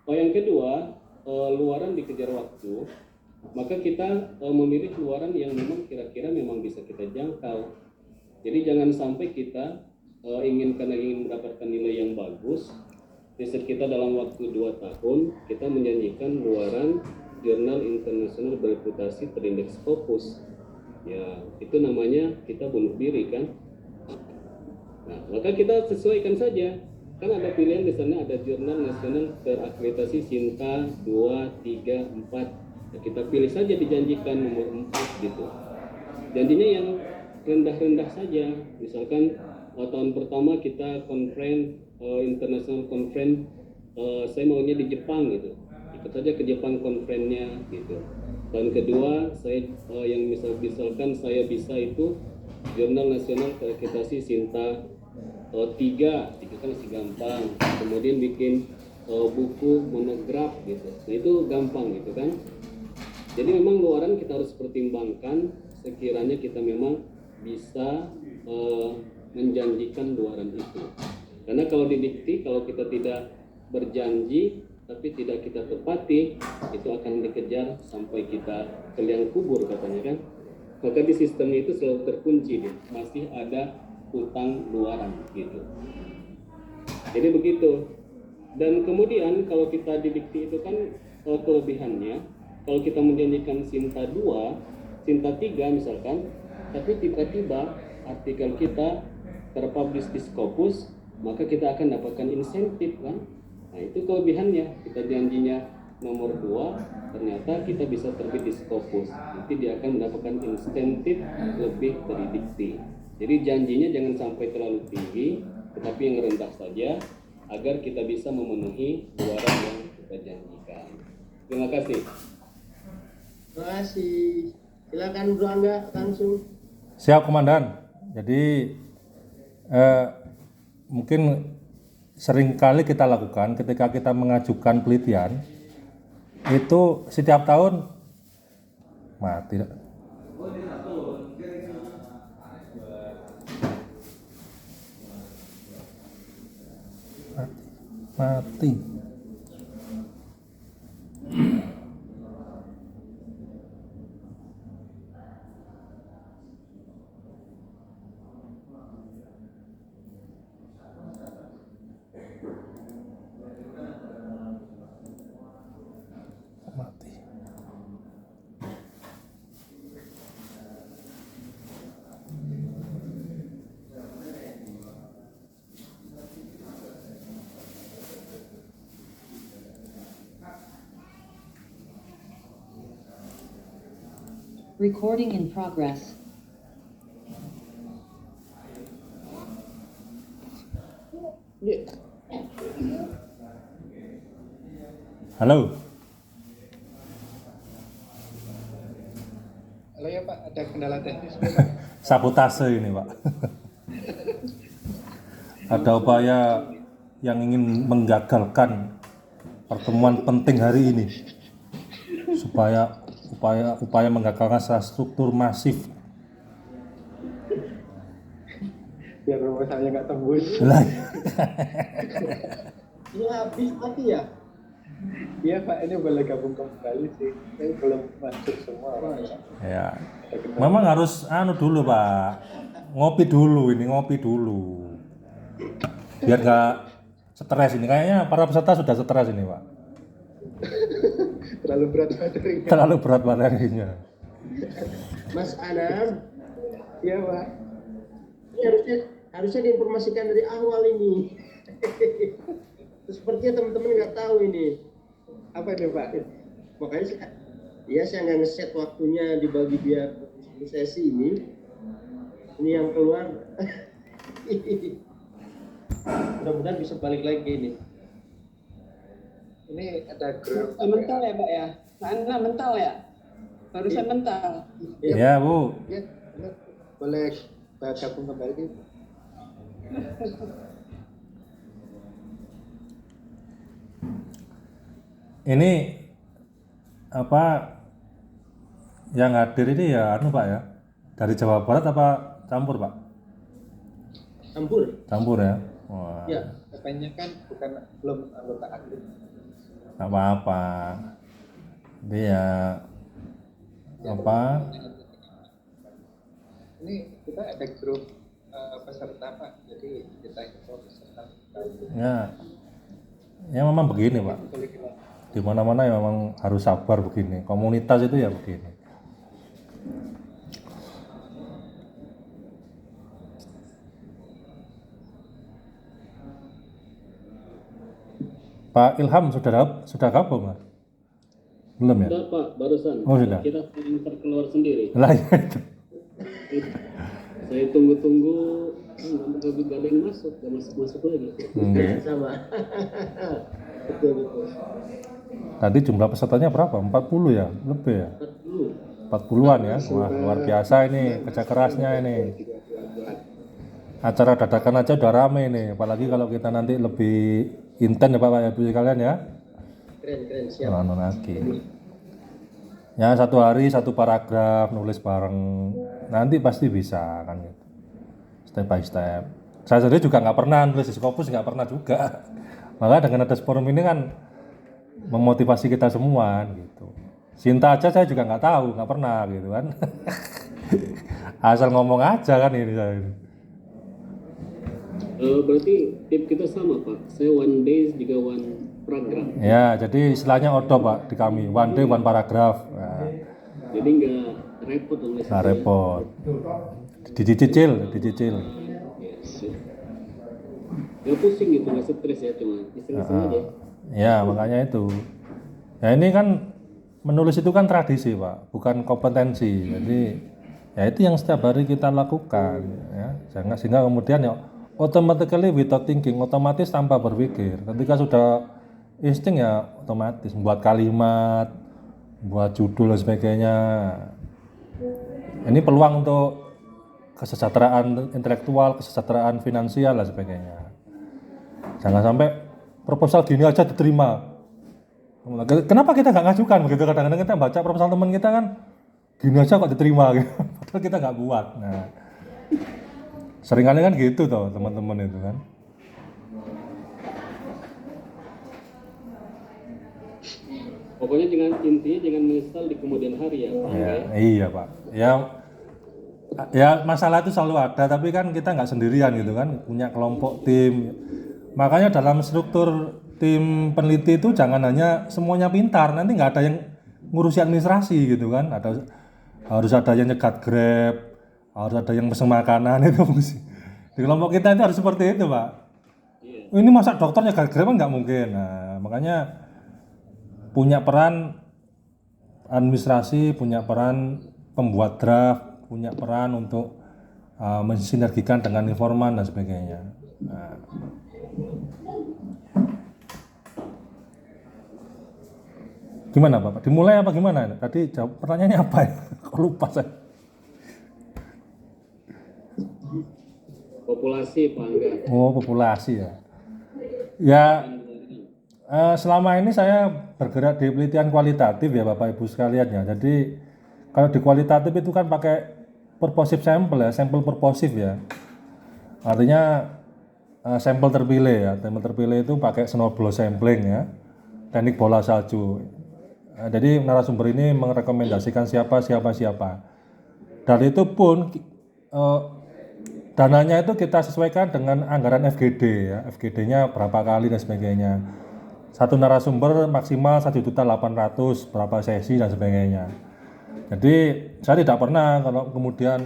Yang kedua, luaran dikejar waktu. Maka kita memilih luaran yang memang kira-kira memang bisa kita jangkau. Jadi jangan sampai kita ingin mendapatkan nilai yang bagus, riset kita dalam waktu 2 tahun kita menjanjikan luaran jurnal internasional bereputasi terindeks Scopus. Ya, itu namanya kita bunuh diri kan. Nah, maka kita sesuaikan saja. Kan ada pilihan di sana, ada jurnal nasional terakreditasi Sinta 2, 3, 4. Ya, kita pilih saja dijanjikan nomor 4 gitu. Janjinya yang rendah-rendah saja. Misalkan tahun pertama kita international conference, saya maunya di Jepang gitu. Ikut saja ke Jepang conference-nya gitu. Tahun kedua saya misalkan saya bisa itu jurnal nasional terakreditasi Sinta 3 kan masih gampang. Kemudian bikin buku monograf gitu. Nah itu gampang gitu kan. Jadi memang luaran kita harus pertimbangkan sekiranya kita memang bisa menjanjikan luaran itu. Karena kalau di dikti, kalau kita tidak berjanji tapi tidak kita tepati, itu akan dikejar sampai kita ke liang kubur katanya kan. Maka di sistemnya itu selalu terkunci dia, masih ada utang luaran gitu. Jadi begitu. Dan kemudian kalau kita di dikti itu kan kelebihannya, kalau kita menjanjikan Sinta 2, Sinta 3 misalkan, tapi tiba-tiba artikel kita terpublish di Scopus, maka kita akan dapatkan insentif kan. Nah itu kelebihannya, kita janjinya nomor 2, ternyata kita bisa terbit di Scopus, nanti dia akan mendapatkan insentif lebih dari dikti. Jadi janjinya jangan sampai terlalu tinggi, tetapi yang rendah saja. agar kita bisa memenuhi juara yang kita janjikan. Terima kasih. Terima kasih. Silakan Bro Angga langsung. Siap Komandan. Jadi mungkin sering kali kita lakukan ketika kita mengajukan penelitian itu setiap tahun mati. Mati. Mati. Recording in progress. Halo. Halo ya Pak, ada kendala teknis. Sabotase ini Pak. Ada upaya yang ingin menggagalkan pertemuan penting hari ini supaya upaya menggagalkan secara struktur masif. Biar rumah saya nggak tembus. Lah, Ini habis mati ya? Iya Pak, ini boleh gabung kembali sih. Ini belum masuk semua Pak. ya. Memang harus dulu Pak. Ngopi dulu. Biar nggak stres ini. Kayaknya para peserta sudah stres ini Pak. Terlalu berat materinya. Terlalu berat materinya. Mas Anam, Iya Pak. ini harusnya diinformasikan dari awal ini. Sepertinya teman-teman nggak tahu ini. Apa ini Pak? Makanya saya nggak ngeset waktunya dibagi biar sesi ini. Ini yang keluar. Mudah-mudahan bisa balik lagi ini. Ini ada grup. Mental ya Pak ya? Anda mental ya? Barusan mental. Ya Bu. Ya, benar. Boleh gabung kembali. Ini apa yang hadir ini ya Pak ya? Dari Jawa Barat apa campur Pak? Campur. Campur ya. Wah. Ya. Kebanyakan bukan belum anggota aktif. Nggak apa-apa. Dia apa? Ini kita ada grup peserta Pak. Jadi kita info peserta. Ya memang begini Pak. Boleh kita. Di mana-mana ya memang harus sabar begini. Komunitas itu ya begini. Pak Ilham sudah gabung Mas? Belum ya? Sudah Pak, barusan. Oh, sudah. Kita keluar sendiri. Lah ya itu. Saya tunggu-tunggu, nggak ada yang masuk, nggak masuk lagi. Oke. Sama. Betul. Tadi jumlah pesertanya berapa? 40 ya? Lebih ya? 40. 40-an ya? Wah luar biasa ini, kerja kerasnya ini. Acara dadakan aja udah rame nih, apalagi kalau kita nanti lebih intens ya Bapak Ibu sekalian ya. Keren siap. Anu lagi. Ya satu hari satu paragraf nulis bareng, nanti pasti bisa kan gitu. Step by step. Saya sendiri juga nggak pernah nulis di Scopus, nggak pernah juga. Maka dengan ada forum ini kan memotivasi kita semua gitu. Cinta aja saya juga nggak tahu, nggak pernah gitu kan. Asal ngomong aja kan ini saya. Berarti tip kita sama Pak. Saya one day juga one paragraph. Ya, jadi istilahnya ODO Pak di kami, one day one paragraph. Nah, Jadi nggak repot nulis. nggak repot. Dicicil. Nggak pusing gitu, nggak stres ya, cuma iseng-iseng aja. Ya, makanya itu. Ya ini kan menulis itu kan tradisi Pak, bukan kompetensi. Jadi ya itu yang setiap hari kita lakukan ya. Sehingga kemudian ya automatically without thinking, otomatis tanpa berpikir. Ketika sudah insting ya otomatis buat kalimat, buat judul dan sebagainya. Ini peluang untuk kesejahteraan intelektual, kesejahteraan finansial dan sebagainya. Jangan sampai proposal gini aja diterima. Kenapa kita nggak ngajukan begitu? Kadang-kadang kita baca proposal teman kita kan gini aja kok diterima gitu. Padahal kita nggak buat. Nah, seringkali kan gitu toh teman-teman itu kan. Pokoknya intinya jangan menyesal di kemudian hari ya Pak. Ya, iya Pak. Ya masalah itu selalu ada, tapi kan kita nggak sendirian gitu kan, punya kelompok tim. Makanya dalam struktur tim peneliti itu jangan hanya semuanya pintar, nanti nggak ada yang ngurusi administrasi gitu kan. Harus ada yang nyegat Grab, harus ada yang pesen makanan itu fungsi. Di kelompok kita itu harus seperti itu Pak. Ini masa dokter nyegat Grab kan nggak mungkin. Nah, makanya punya peran administrasi, punya peran pembuat draft, punya peran untuk mensinergikan dengan informan dan sebagainya. Nah. Gimana Bapak? Dimulai apa gimana? Tadi jawab pertanyaannya apa ya? Kok lupa saya. Populasi Pak Angga. Oh, populasi ya. Ya, selama ini saya bergerak di penelitian kualitatif ya Bapak Ibu sekalian ya. Jadi kalau di kualitatif itu kan pakai purposive sampel ya, sampel purposive ya. Artinya sampel terpilih ya. Sampel terpilih itu pakai snowball sampling ya. Teknik bola salju. Jadi narasumber ini merekomendasikan siapa. Dan itu pun dananya itu kita sesuaikan dengan anggaran FGD ya. FGD-nya berapa kali dan sebagainya. Satu narasumber maksimal 1.800.000 berapa sesi dan sebagainya. Jadi saya tidak pernah kalau kemudian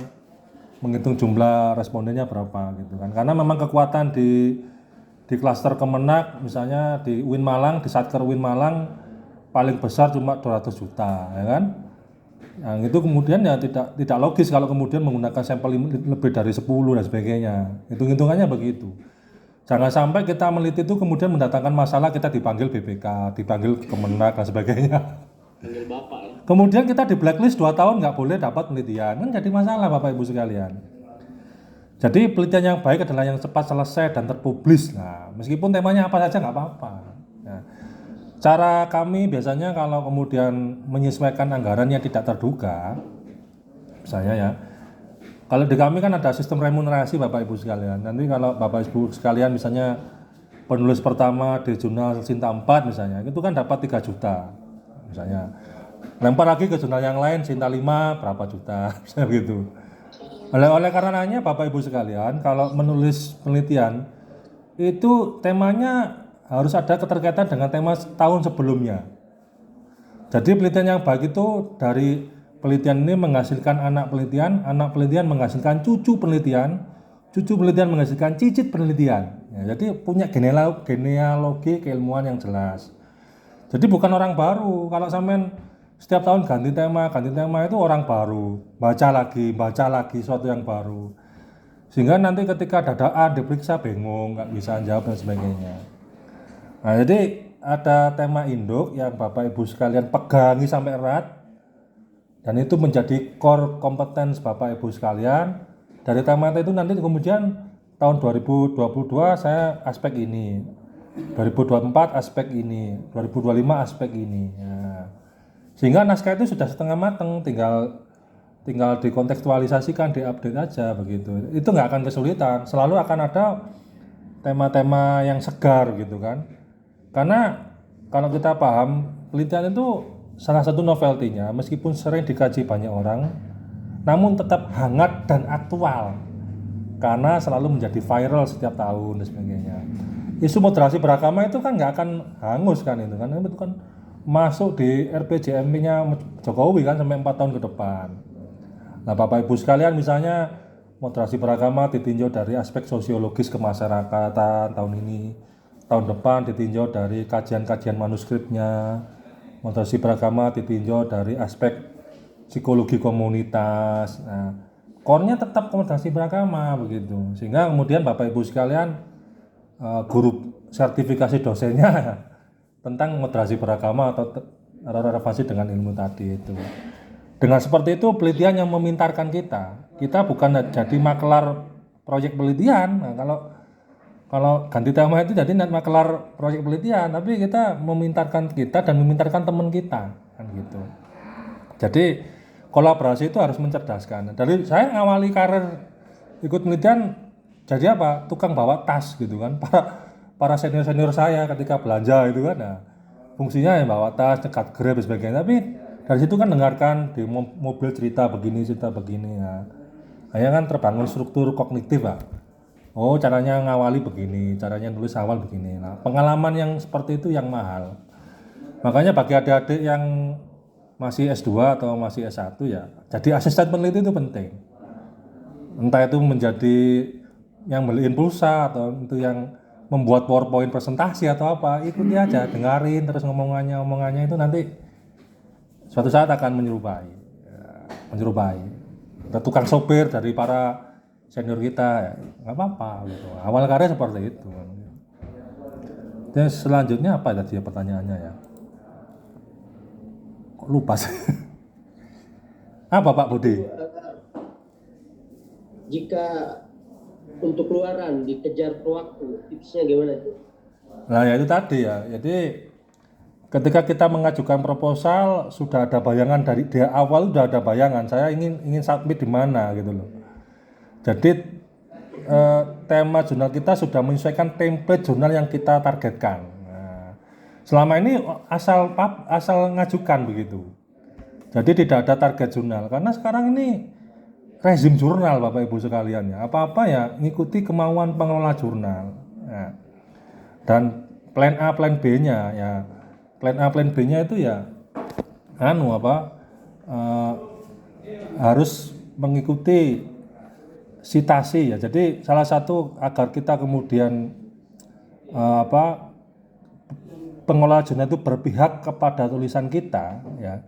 menghitung jumlah respondennya berapa gitu kan. Karena memang kekuatan di klaster Kemenak misalnya di UIN Malang, di Satker UIN Malang paling besar cuma 200 juta ya kan. Yang itu kemudian ya tidak logis kalau kemudian menggunakan sampel lebih dari 10 dan sebagainya. Hitung-hitungannya begitu. Jangan sampai kita meneliti itu kemudian mendatangkan masalah, kita dipanggil BPK, dipanggil Kemenak dan sebagainya. Panggil Bapak ya. Kemudian kita di blacklist 2 tahun nggak boleh dapat penelitian, kan jadi masalah Bapak Ibu sekalian. Jadi penelitian yang baik adalah yang cepat selesai dan terpublis. Nah, meskipun temanya apa saja nggak apa-apa. Nah, cara kami biasanya kalau kemudian menyesuaikan anggaran yang tidak terduga, misalnya ya, kalau di kami kan ada sistem remunerasi Bapak Ibu sekalian. Nanti kalau Bapak Ibu sekalian misalnya penulis pertama di jurnal Sinta 4 misalnya, itu kan dapat 3 juta misalnya. Lempar lagi ke jurnal yang lain Sinta 5 berapa juta, misalnya begitu. Oleh karenanya Bapak Ibu sekalian, kalau menulis penelitian itu temanya harus ada keterkaitan dengan tema tahun sebelumnya. Jadi penelitian yang baik itu dari penelitian ini menghasilkan anak penelitian menghasilkan cucu penelitian menghasilkan cicit penelitian. Ya, jadi punya genealogi keilmuan yang jelas. Jadi bukan orang baru. Kalau sampean setiap tahun ganti tema itu orang baru. Baca lagi suatu yang baru. Sehingga nanti ketika dadaan diperiksa bingung, nggak bisa jawab dan sebagainya. Nah, jadi ada tema induk yang Bapak Ibu sekalian pegangi sampai erat. Dan itu menjadi core competence Bapak Ibu sekalian. Dari tema itu nanti kemudian tahun 2022 saya aspek ini, 2024 aspek ini, 2025 aspek ini. Nah, sehingga naskah itu sudah setengah matang, tinggal dikontekstualisasikan, diupdate aja begitu. Itu nggak akan kesulitan, selalu akan ada tema-tema yang segar gitu kan. Karena kalau kita paham penelitian itu salah satu novelty-nya, meskipun sering dikaji banyak orang, namun tetap hangat dan aktual karena selalu menjadi viral setiap tahun dan sebagainya. Isu moderasi beragama itu kan nggak akan hangus kan itu kan masuk di RPJMP-nya Jokowi kan sampai 4 tahun ke depan. Nah Bapak Ibu sekalian misalnya moderasi beragama ditinjau dari aspek sosiologis kemasyarakatan tahun ini, tahun depan ditinjau dari kajian-kajian manuskripnya. Moderasi beragama ditinjau dari aspek psikologi komunitas. Nah, core-nya tetap moderasi beragama begitu. Sehingga kemudian Bapak Ibu sekalian guru sertifikasi dosennya tentang moderasi beragama atau relevansi dengan ilmu tadi itu. Dengan seperti itu penelitian yang memintarkan kita bukan jadi makelar proyek penelitian. Nah, kalau ganti tema itu jadi makelar proyek penelitian, tapi kita memintarkan kita dan memintarkan teman kita kan gitu. Jadi kolaborasi itu harus mencerdaskan. Dari saya ngawali karir ikut penelitian jadi apa? Tukang bawa tas gitu kan. Para senior saya ketika belanja itu kan, nah, fungsinya yang bawa tas, cekat grab dan sebagainya. Tapi dari situ kan dengarkan di mobil cerita begini ya. Akhirnya kan terbangun struktur kognitif Pak. Oh caranya ngawali begini, caranya nulis awal begini. Nah, pengalaman yang seperti itu yang mahal. Makanya bagi adik-adik yang masih S2 atau masih S1 ya, jadi asisten peneliti itu penting. Entah itu menjadi yang beliin pulsa atau itu yang membuat PowerPoint presentasi atau apa, ikuti aja, dengarin terus omongannya itu nanti suatu saat akan menyerupai. Ada tukang sopir dari para senior kita, ya, nggak apa-apa gitu. Awal karya seperti itu. Terus selanjutnya apa tadi ya pertanyaannya ya? Kok lupa sih? Apa Pak Budi? Jika untuk keluaran dikejar per waktu, tipsnya gimana tuh? Nah ya itu tadi ya. Jadi ketika kita mengajukan proposal sudah ada bayangan dari awal, sudah ada bayangan saya ingin submit di mana gitu loh. Jadi tema jurnal kita sudah menyesuaikan template jurnal yang kita targetkan. Nah, selama ini asal ngajukan begitu. Jadi tidak ada target jurnal karena sekarang ini rezim jurnal Bapak Ibu sekalian ya. Apa-apa ya ngikuti kemauan pengelola jurnal. Nah, dan plan A, plan B-nya ya. Plan A, plan B-nya itu ya harus mengikuti sitasi ya. Jadi salah satu agar kita kemudian pengelola jurnal itu berpihak kepada tulisan kita ya.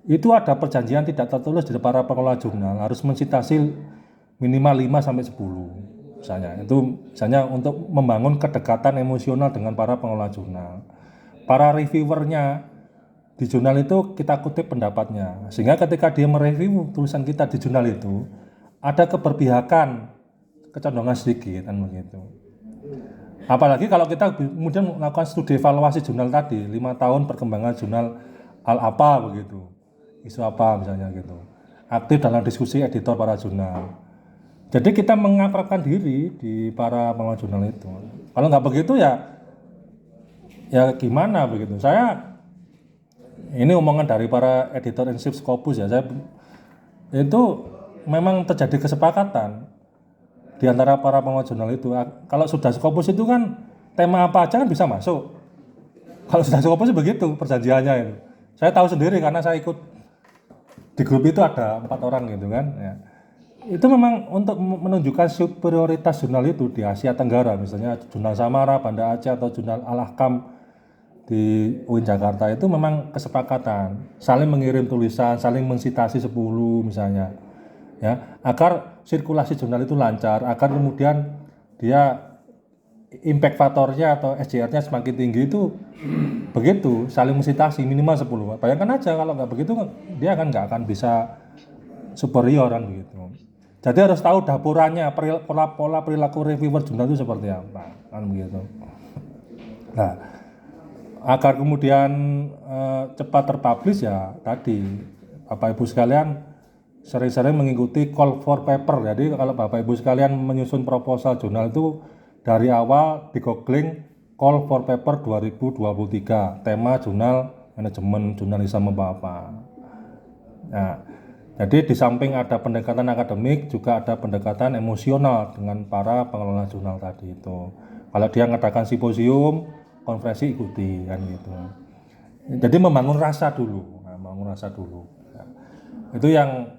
Itu ada perjanjian tidak tertulis dari para pengelola jurnal harus mensitasi minimal 5 sampai 10 misalnya. Itu misalnya untuk membangun kedekatan emosional dengan para pengelola jurnal. Para reviewernya di jurnal itu kita kutip pendapatnya. Sehingga ketika dia mereview tulisan kita di jurnal itu ada keberpihakan, kecenderungan sedikit kan begitu. Apalagi kalau kita kemudian melakukan studi evaluasi jurnal tadi, 5 tahun perkembangan jurnal apa begitu. Isu apa misalnya gitu. Aktif dalam diskusi editor para jurnal. Jadi kita mengakrabkan diri di para pengelola jurnal itu. Kalau nggak begitu ya gimana begitu. Saya ini omongan dari para editor in chief Scopus ya. Saya itu memang terjadi kesepakatan di antara para pengelola jurnal itu. Kalau sudah Scopus itu kan tema apa aja kan bisa masuk. Kalau sudah Scopus begitu perjanjiannya itu. Saya tahu sendiri karena saya ikut di grup itu ada 4 orang gitu kan ya. Itu memang untuk menunjukkan superioritas jurnal itu di Asia Tenggara, misalnya jurnal Samara, Banda Aceh atau jurnal Al-Ahkam di UIN Jakarta itu memang kesepakatan saling mengirim tulisan, saling mensitasi 10 misalnya ya, agar sirkulasi jurnal itu lancar, agar kemudian dia impact faktornya atau SJR-nya semakin tinggi itu begitu, saling mensitasi minimal 10. Bayangkan aja kalau nggak begitu dia nggak akan bisa superior kan begitu. Jadi harus tahu dapurannya, pola perilaku reviewer jurnal itu seperti apa kan begitu. Nah, agar kemudian cepat terpublish ya tadi Bapak Ibu sekalian sering-sering mengikuti call for paper. Jadi kalau Bapak Ibu sekalian menyusun proposal jurnal itu dari awal di googling call for paper 2023 tema jurnal manajemen jurnalisme apa. Nah, jadi di samping ada pendekatan akademik juga ada pendekatan emosional dengan para pengelola jurnal tadi itu. Kalau dia mengadakan simposium, konferensi ikuti kan gitu. Jadi membangun rasa dulu. Nah, itu yang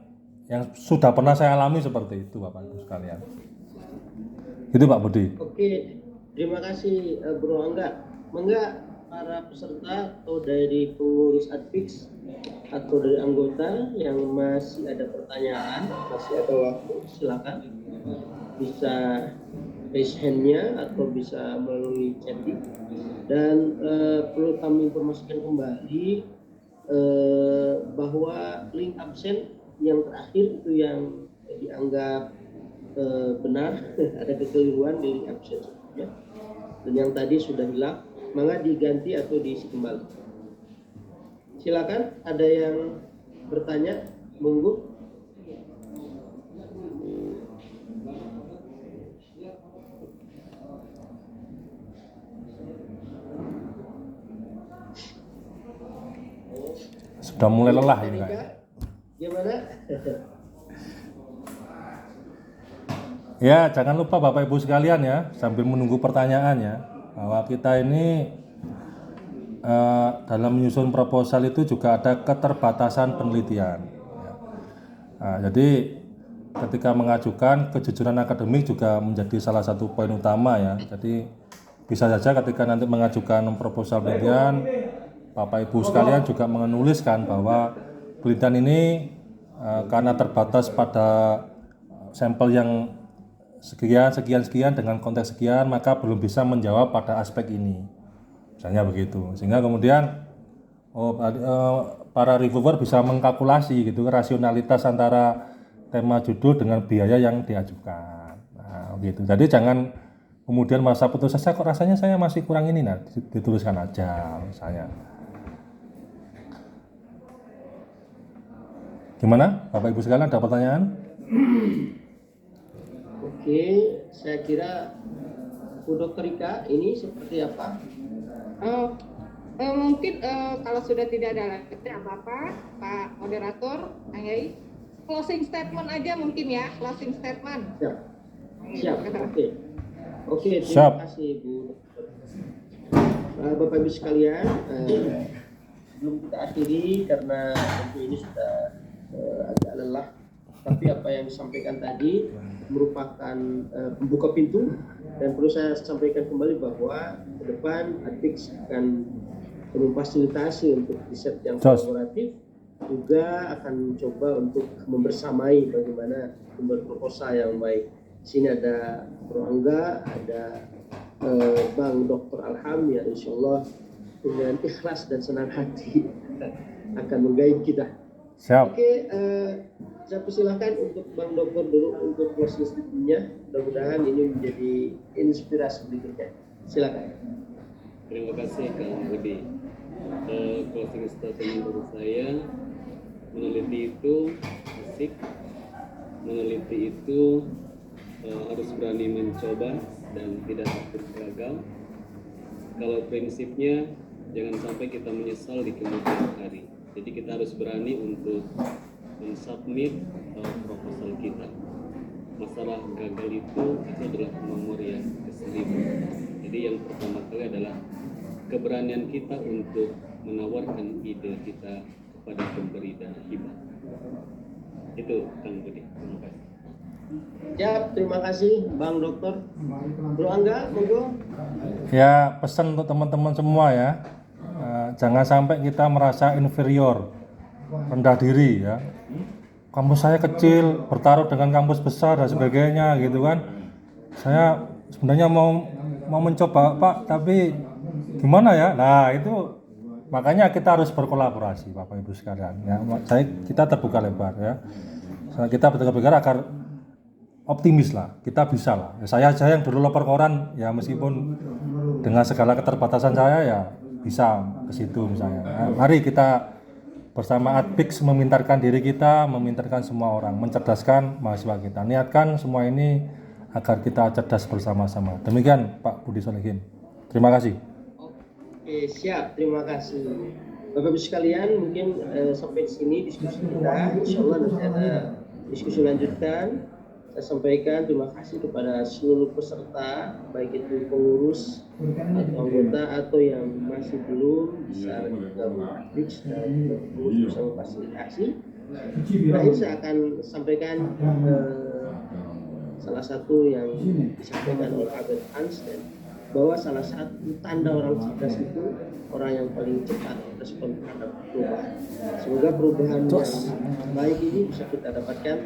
sudah pernah saya alami seperti itu Bapak Ibu sekalian. Itu Pak Budi. Oke, terima kasih Bro Angga. Mangga para peserta atau dari pengurus Adpix atau dari anggota yang masih ada pertanyaan, masih ada waktu, silakan bisa raise hand-nya atau bisa melalui chatting. Dan perlu kami informasikan kembali bahwa link absen yang terakhir itu yang dianggap benar ada kekeliruan di link absen sebelumnya, dan yang tadi sudah hilang, maka diganti atau diisi kembali. Silakan, ada yang bertanya, monggo. Sudah mulai lelah ini kayaknya. Gimana? Ya, jangan lupa Bapak Ibu sekalian ya, sambil menunggu pertanyaannya, bahwa kita ini dalam menyusun proposal itu juga ada keterbatasan penelitian. Ya. Nah, jadi ketika mengajukan, kejujuran akademik juga menjadi salah satu poin utama ya. Jadi bisa saja ketika nanti mengajukan proposal penelitian, Bapak Ibu sekalian juga menuliskan bahwa penelitian ini karena terbatas pada sampel yang sekian dengan konteks sekian, maka belum bisa menjawab pada aspek ini, misalnya begitu. Sehingga kemudian para reviewer bisa mengkalkulasi gitu rasionalitas antara tema judul dengan biaya yang diajukan. Nah, gitu. Jadi jangan kemudian masa putus asa, kok rasanya saya masih kurang ini, nah dituliskan aja misalnya. Gimana Bapak Ibu sekalian, ada pertanyaan? Oke, saya kira Bu Dr. Rika ini seperti apa? Mungkin kalau sudah tidak ada lagi apa-apa, Pak Moderator, Ayai, closing statement aja mungkin ya, closing statement. Siap. Oke, terima Siap. kasih Bu Dr. Bapak Ibu sekalian, belum kita akhiri karena tentu ini sudah agak lelah. Tapi apa yang disampaikan tadi merupakan pembuka pintu, dan perlu saya sampaikan kembali bahwa ke depan Adpix akan memfasilitasi untuk riset yang kolaboratif, juga akan mencoba untuk membersamai bagaimana membuat proposal yang baik. Di sini ada Bro Angga, ada Bang Dr. Alham yang insya Allah dengan ikhlas dan senang hati akan menggaib kita. Siap. Oke, saya persilahkan untuk Bang Dokter dulu untuk closing statement-nya. Mudah-mudahan ini menjadi inspirasi berikutnya. Silakan. Terima kasih Kang Budi. Closing statement dari saya, meneliti itu asik, meneliti itu harus berani mencoba dan tidak takut gagal. Kalau prinsipnya jangan sampai kita menyesal di kemudian hari. Jadi kita harus berani untuk mensubmit proposal kita. Masalah gagal itu adalah nomor yang ke-1000. Jadi yang pertama kali adalah keberanian kita untuk menawarkan ide kita kepada pemberi dan hibah. Itu Kang Budi. Terima kasih. Siap, terima kasih Bang Dokter. Bro Angga, monggo. Ya, pesan untuk teman-teman semua ya, jangan sampai kita merasa inferior, rendah diri ya. Kampus saya kecil, bertaruh dengan kampus besar dan sebagainya gitu kan. Saya sebenarnya mau mencoba Pak, tapi gimana ya? Nah itu makanya kita harus berkolaborasi Bapak Ibu sekalian ya. Kita terbuka lebar ya. Kita betul-betul agar optimis lah, kita bisa lah. Saya yang dulu lapor koran ya, meskipun dengan segala keterbatasan saya ya bisa ke situ misalnya. Nah, mari kita bersama Adpix memintarkan diri kita, memintarkan semua orang, mencerdaskan mahasiswa kita. Niatkan semua ini agar kita cerdas bersama-sama. Demikian Pak Budi Solehin. Terima kasih. Oke, siap. Terima kasih. Bapak-Ibu sekalian, mungkin sampai di sini diskusi kita. Insya Allah nanti ada diskusi lanjutan. Saya sampaikan terima kasih kepada seluruh peserta, baik itu pengurus atau anggota atau yang masih belum bisa bergabung Adpix dan pengurus bisa memfasilitasi. Terakhir saya akan sampaikan salah satu yang disampaikan oleh Albert Einstein, bahwa salah satu tanda orang cerdas itu orang yang paling cepat respon terhadap perubahan. Semoga perubahan yang baik ini bisa kita dapatkan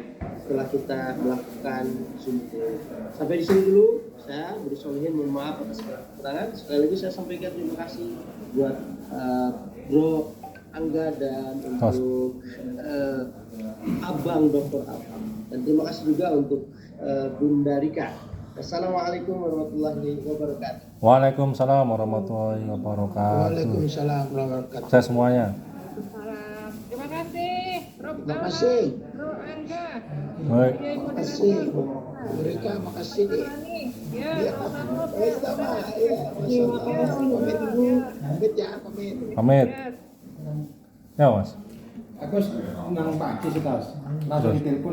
setelah kita melakukan sungguh. Sampai di sini dulu, saya Budi Solihin, mohon maaf atas segala kekurangan. Sekali lagi saya sampaikan terima kasih buat Bro Angga dan untuk Abang Dr. Abang. Dan terima kasih juga untuk Bunda Rika. Assalamualaikum warahmatullahi wabarakatuh. Waalaikumsalam warahmatullahi wabarakatuh. Waalaikumsalam warahmatullahi wabarakatuh. Saya semuanya. Salam. Terima kasih, Bro. Terima kasih. Bro Angga. Baik. Terima kasih. Mereka makasih deh. Ya, Ya, sama. Ya, masalah. Pamit dulu. Pamit ya, pamit. Pamit. Ya, Mas. Aku nang Pak Haji sih, langsung ditelepon